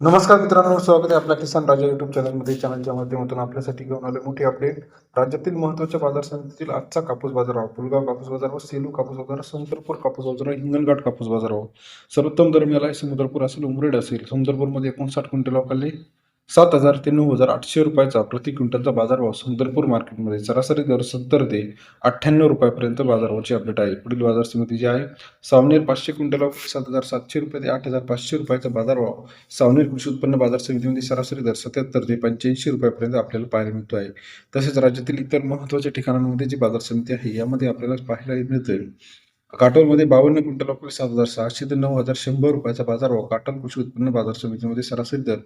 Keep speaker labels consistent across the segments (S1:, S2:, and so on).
S1: नमस्कार मित्रांनो, स्वागत आहे आपल्या किसान राजा युट्यूब चॅनलमध्ये. चॅनलच्या माध्यमातून आपल्यासाठी घेऊन आले मोठी अपडेट. राज्यातील महत्त्वाच्या बाजार समितीतील आजचा कापूस बाजारभाव. पुलगाव कापूस बाजारभाव, सेलू कापूस बाजार, संतरपूर कापूस बाजारभाव, हिंगणघाट कापूस बाजारभाव. सर्वोत्तम दर मिळाला आहे. समुद्रपूर असेल, उमरेड असेल. समुद्रपूरमध्ये 59 क्विंटल खाली 7,000 ते 9,800 रुपयाचा प्रति क्विंटलचा बाजारभाव. संतरपूर मार्केटमध्ये सरासरी दर 70 ते 98 रुपयापर्यंत बाजारभावाची अपडेट आहे. पुढील बाजार समिती जी आहे, सावनेर 500 क्विंटल 7,700 रुपये ते 8,500 रुपयाचा बाजारभाव. सावनेर कृषी उत्पन्न बाजार समितीमध्ये सरासरी दर 77 ते 85 रुपयापर्यंत आपल्याला पाहायला मिळतो आहे. तसेच राज्यातील इतर महत्त्वाच्या ठिकाणांमध्ये जी बाजार समिती आहे, यामध्ये आपल्याला पाहायला मिळते. काटोलमध्ये 52 क्विंटल 7,600 ते 9,100 रुपयाचा बाजारभाव. काटोल कृषी उत्पन्न बाजार समितीमध्ये सरासरी दर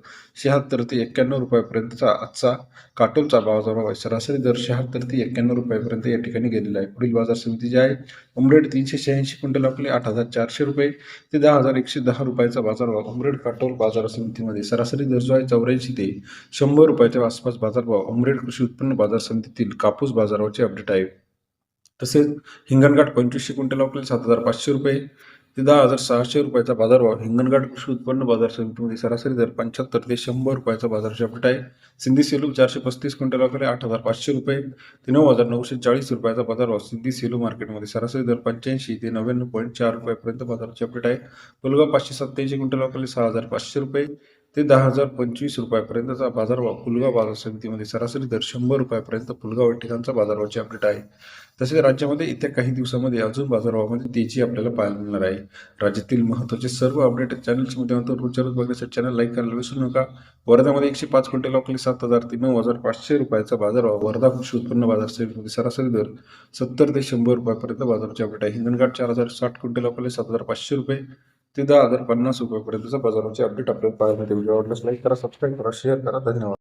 S1: 76 ते 91 रुपयापर्यंतचा आजचा काटोलचा बाजारभाव आहे. सरासरी दर 76 ते 91 रुपयापर्यंत या ठिकाणी गेलेला आहे. पुढील बाजार समिती जी आहे, उमरेड 386 क्विंटल 8,400 रुपये ते 10,110 रुपयाचा बाजारभाव. उमरेड काटोल बाजार समितीमध्ये सरासरी दर जो आहे 84 ते 100 रुपयाच्या आसपास बाजारभाव. उमरेड कृषी उत्पन्न बाजार समितीतील कापूस बाजाराचे अपडेट आहे. तसेच हिंगणघाट 2500 क्विंटल 7,500 रुपये ते 10,600 रुपयाचा बाजारभाव. हिंगणघाट कृषी उत्पन्न बाजार समितीमध्ये सरासरी दर 75 ते 100 रुपयाचा बाजाराची अपडेट आहे. सिंधी सेलू 435 क्विंटल 8,500 रुपये ते 9,940 रुपयाचा बाजारभाव. सिंधी सेलू मार्केटमध्ये सरासरी दर 85 ते 99.4 रुपयापर्यंत बाजाराची अपडेट आहे. पुलगाव 587 क्विंटल 6,500 रुपये ते 10,025 रुपयापर्यंतचा बाजारभाव. पुलगाव बाजार समितीमध्ये सरासरी दर 100 रुपयापर्यंत पुलगाव या ठिकाणचा बाजारभावाची अपडेट आहे. तसेच राज्यामध्ये येत्या काही दिवसामध्ये अजून बाजारभावामध्ये तेजी आपल्याला पाहायला मिळणार आहे. राज्यातील महत्त्वाचे सर्व अपडेट चॅनलच्या माध्यमातून रोजच्या रोज बघण्यासाठी चॅनल लाईक करायला विसरू नका. वर्ध्यामध्ये 105 क्विंटल 7,000 ते 9,500 रुपयाचा बाजारभाव. वर्धा कृषी उत्पन्न बाजार समितीमध्ये सरासरी दर 70 ते 100 रुपयापर्यंत बाजाराची अपडेट आहे. हिंगणघाट 4,060 क्विंटल 7,500 रुपये ते 10,050 रुपयापर्यंतचा बाजाराची अपडेट आपल्याला पाहायला मिळते. व्हिडिओ आवडल्यास लाईक करा, सबस्क्राईब करा, शेअर करा. धन्यवाद.